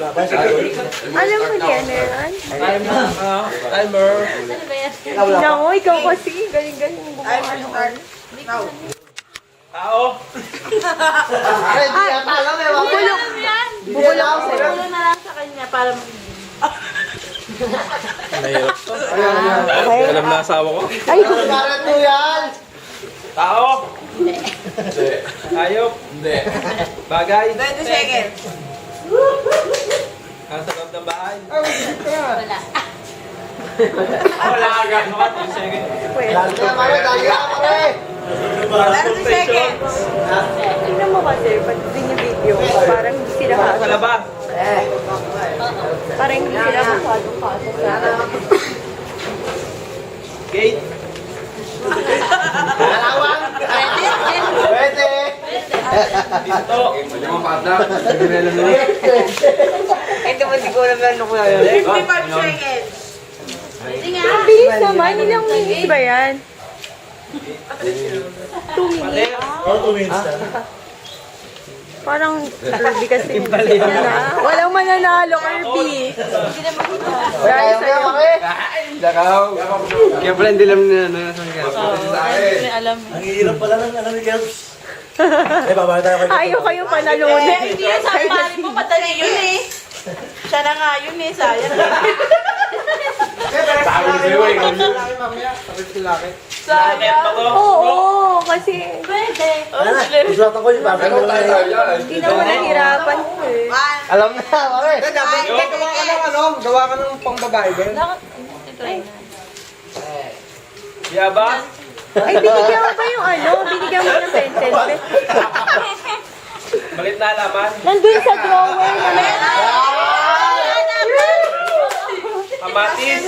Alam mo yan, yan? Timer. Nako, ikaw kasi. Galing-galing bumuha. Tao. Bubulok. Bubulok ako sa'yo. Bulo na lang sa kanya para Nahirap to. Alam na asawa ko. Ay, Tao. Hayop. Bagay. 20 seconds. Nasa loob ng bahay. Wala. Wala agad. 20 seconds. 30 seconds. tingnan mo kasi, pag video, parang hindi sila Sa kasya. labas. Parang hindi sila masyadong kasya. Gate. Dito. Ay, naman di ko alam na ano ko yan. 55 seconds. Hindi nga. Ang bilis naman, ilang minutes ba yan? 2 minutes? Parang Kirby kasi walang mananalo, Kirby. Dahil sa'yo. Dakaw. Kaya pala hindi lang na nasa mga. Hindi alam. Ang hirap pala ng ano ni Kelps. Eh, babalik tayo kay Ayaw kayong panalunin. Hindi yan sa mali mo. Madali yun eh. Siya na nga yun eh. Sayang. Sayang. Oo, kasi Pwede. Ano na, isulat ako yung babalik ko lang. hindi naman nahirapan ko eh. Alam na, pare. Dapat gawa ka ng ano, gawa ka ng pangbabae din. Yaba. Ay, binigyan mo ba yung ano? Binigyan mo ng pencil? Malit na alaman. Nandun sa drawer na Kamatis.